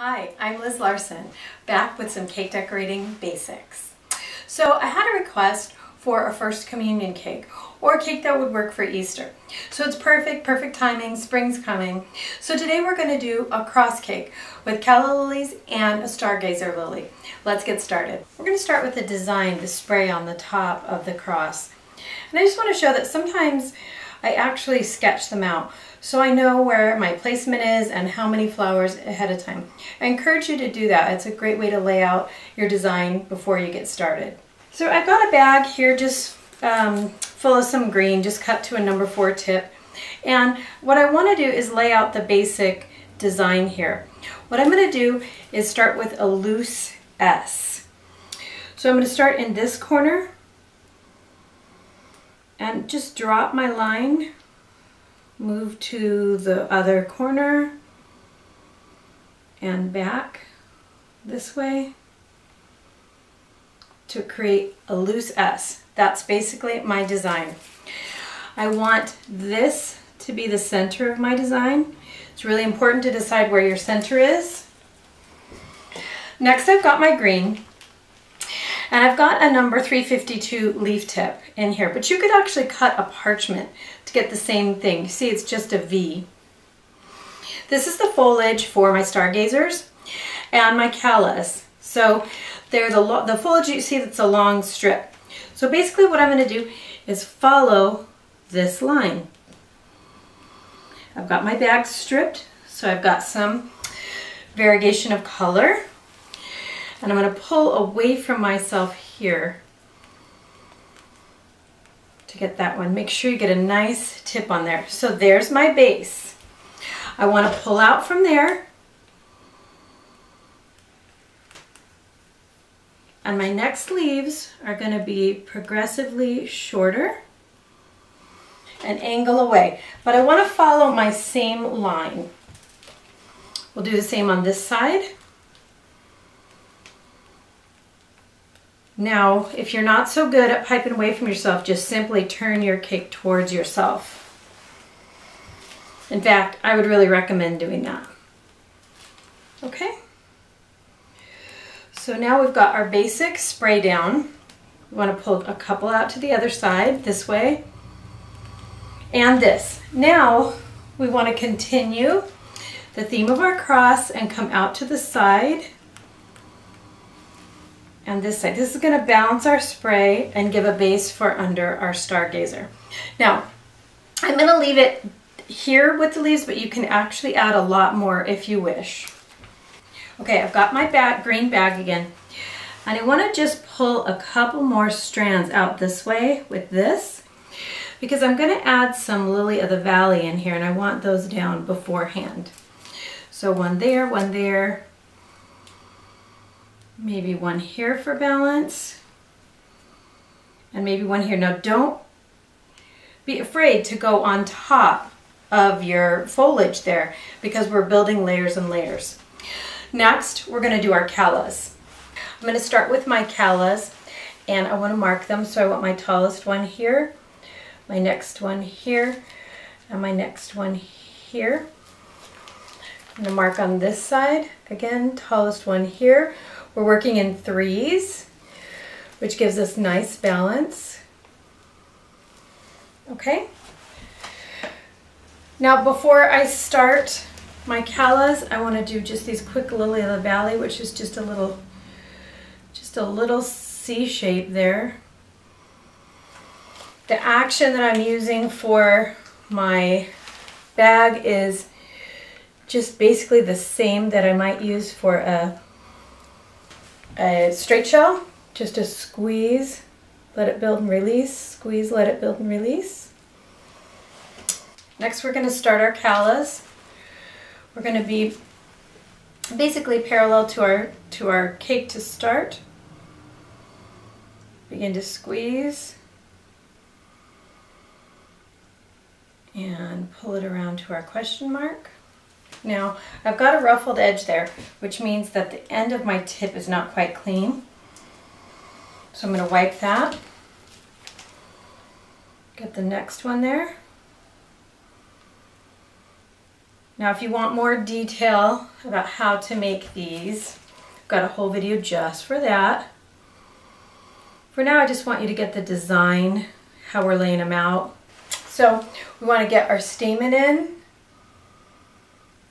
Hi, I'm Liz Larson, back with some cake decorating basics. So I had a request for a first communion cake, or a cake that would work for Easter. So it's perfect timing, spring's coming. So today we're going to do a cross cake with calla lilies and a stargazer lily. Let's get started. We're going to start with the design, the spray on the top of the cross. And I just want to show that sometimes I actually sketch them out, so I know where my placement is and how many flowers ahead of time. I encourage you to do that. It's a great way to lay out your design before you get started. So I've got a bag here just full of some green, just cut to a number 4 tip. And what I want to do is lay out the basic design here. What I'm going to do is start with a loose S. So I'm going to start in this corner and just drop my line, move to the other corner and back this way to create a loose S. That's basically my design. I want this to be the center of my design. It's really important to decide where your center is. Next, I've got my green. And I've got a number 352 leaf tip in here, but you could actually cut a parchment to get the same thing. You see, it's just a V. This is the foliage for my stargazers and my callas. So they're the foliage you see that's a long strip. So basically what I'm going to do is follow this line. I've got my bag stripped, so I've got some variegation of color. And I'm going to pull away from myself here to get that one. Make sure you get a nice tip on there. So there's my base. I want to pull out from there. And my next leaves are going to be progressively shorter and angle away. But I want to follow my same line. We'll do the same on this side. Now, if you're not so good at piping away from yourself, just simply turn your cake towards yourself. In fact, I would really recommend doing that. Okay? So now we've got our basic spray down. We want to pull a couple out to the other side, this way, and this. Now, we want to continue the theme of our cross and come out to the side. And this side. This is going to balance our spray and give a base for under our stargazer. Now, I'm going to leave it here with the leaves, but you can actually add a lot more if you wish. Okay, I've got my green bag again. And I want to just pull a couple more strands out this way with this, because I'm going to add some lily of the valley in here, and I want those down beforehand. So one there, maybe one here for balance, and maybe one here. Now don't be afraid to go on top of your foliage there, because we're building layers and layers. Next, we're going to do our callas. I'm going to start with my callas, and I want to mark them. So I want my tallest one here, my next one here, and my next one here. I'm going to mark on this side, again, tallest one here. We're working in 3s, which gives us nice balance. Okay. Now before I start my callas, I want to do just these quick lily of the valley, which is just a little C shape there. The action that I'm using for my bag is just basically the same that I might use for a straight shell. Just a squeeze, let it build and release, squeeze, let it build and release. Next, we're going to start our callas. We're going to be basically parallel to our cake to start. Begin to squeeze and pull it around to our question mark. Now, I've got a ruffled edge there, which means that the end of my tip is not quite clean. So I'm going to wipe that. Get the next one there. Now if you want more detail about how to make these, I've got a whole video just for that. For now I just want you to get the design, how we're laying them out. So we want to get our stamen in.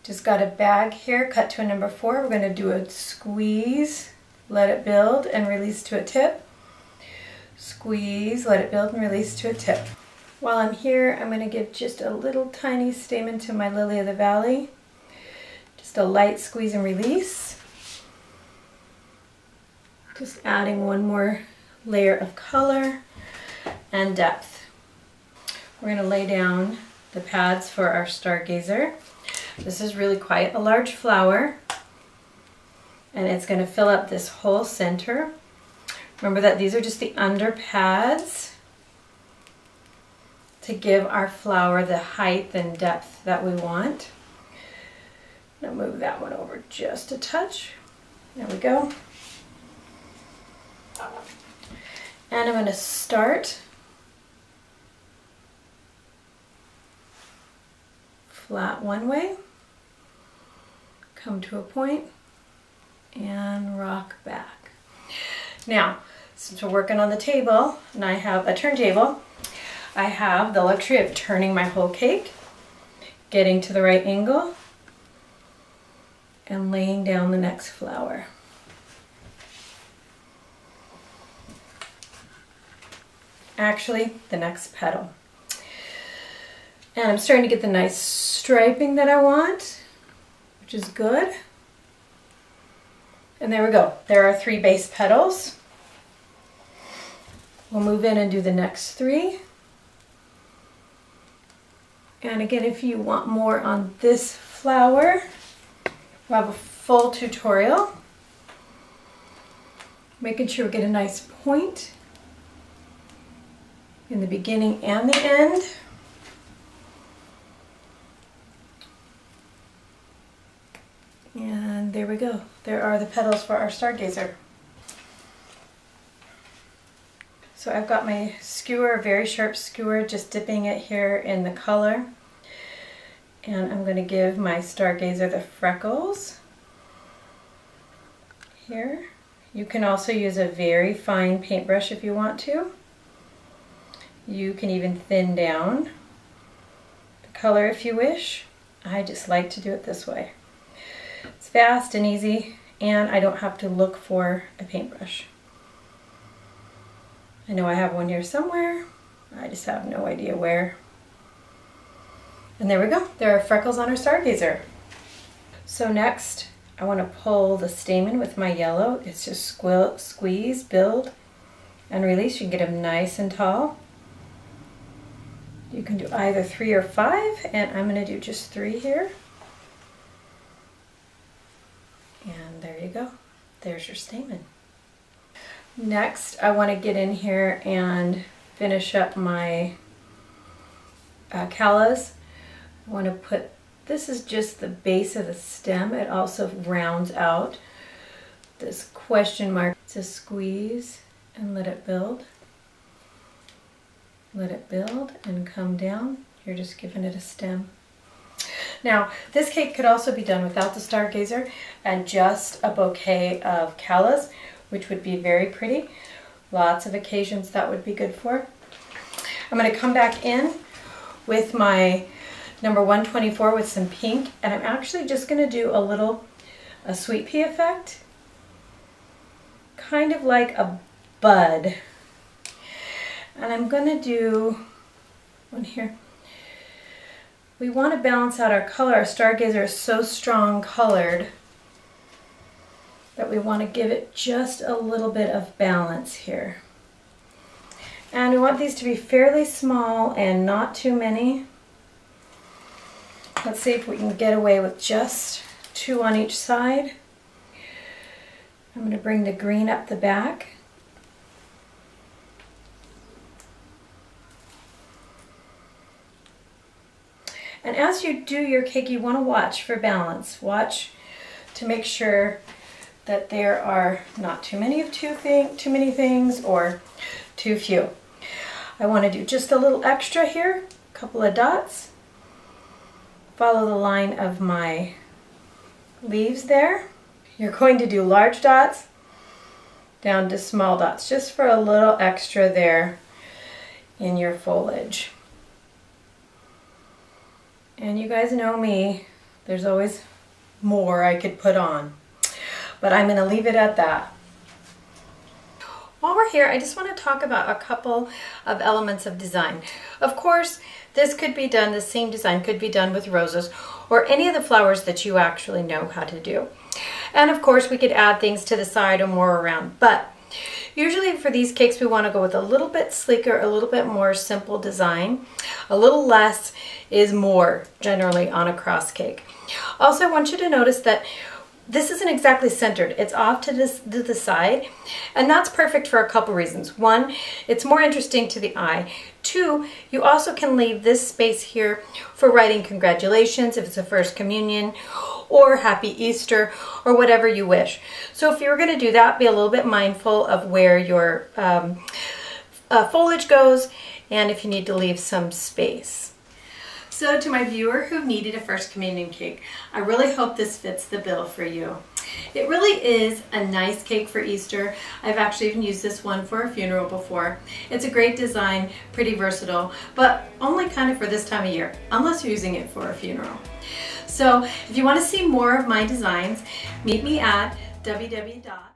Just got a bag here, cut to a number 4. We're going to do a squeeze, let it build and release to a tip. Squeeze, let it build and release to a tip. While I'm here, I'm going to give just a little tiny stamen to my lily of the valley. Just a light squeeze and release. Just adding one more layer of color and depth. We're going to lay down the pads for our stargazer. This is really quite a large flower, and it's going to fill up this whole center. Remember that these are just the under pads to give our flower the height and depth that we want. Now move that one over just a touch. There we go. And I'm going to start flat one way, come to a point, and rock back. Now, since we're working on the table, and I have a turntable, I have the luxury of turning my whole cake, getting to the right angle, and laying down the next flower. Actually, the next petal. And I'm starting to get the nice striping that I want, which is good. And there we go. There are 3 base petals. We'll move in and do the next 3. And again, if you want more on this flower, we'll have a full tutorial. Making sure we get a nice point in the beginning and the end. And there we go. There are the petals for our stargazer. So I've got my skewer, a very sharp skewer, just dipping it here in the color. And I'm going to give my stargazer the freckles here. You can also use a very fine paintbrush if you want to. You can even thin down the color if you wish. I just like to do it this way. It's fast and easy, and I don't have to look for a paintbrush. I know I have one here somewhere. I just have no idea where. And there we go. There are freckles on our stargazer. So next, I want to pull the stamen with my yellow. It's just squeeze, build, and release. You can get them nice and tall. You can do either 3 or 5, and I'm going to do just 3 here. And there you go. There's your stamen. Next, I want to get in here and finish up my callas. I want to put, this is just the base of the stem. It also rounds out this question mark. To squeeze and let it build. Let it build and come down. You're just giving it a stem. Now, this cake could also be done without the stargazer and just a bouquet of callas, which would be very pretty. Lots of occasions that would be good for. I'm going to come back in with my number 124 with some pink, and I'm actually just going to do a sweet pea effect, kind of like a bud. And I'm going to do one here. We want to balance out our color. Our stargazer is so strong colored that we want to give it just a little bit of balance here. And we want these to be fairly small and not too many. Let's see if we can get away with just 2 on each side. I'm going to bring the green up the back. And as you do your cake, you want to watch for balance. Watch to make sure that there are not too many things or too few. I want to do just a little extra here, a couple of dots, follow the line of my leaves there. You're going to do large dots down to small dots, just for a little extra there in your foliage. And you guys know me, there's always more I could put on, but I'm going to leave it at that. While we're here, I just want to talk about a couple of elements of design. Of course, this could be done, the same design could be done with roses or any of the flowers that you actually know how to do. And of course, we could add things to the side or more around, but usually for these cakes, we want to go with a little bit sleeker, a little bit more simple design. A little less is more generally on a cross cake. Also, I want you to notice that this isn't exactly centered. It's off to the side, and that's perfect for a couple reasons. One, it's more interesting to the eye. Two, you also can leave this space here for writing congratulations if it's a first communion, or happy Easter, or whatever you wish. So if you're going to do that, be a little bit mindful of where your foliage goes, and if you need to leave some space. So to my viewer who needed a first communion cake, I really hope this fits the bill for you. It really is a nice cake for Easter. I've actually even used this one for a funeral before. It's a great design, pretty versatile, but only kind of for this time of year, unless you're using it for a funeral. So if you want to see more of my designs, meet me at www.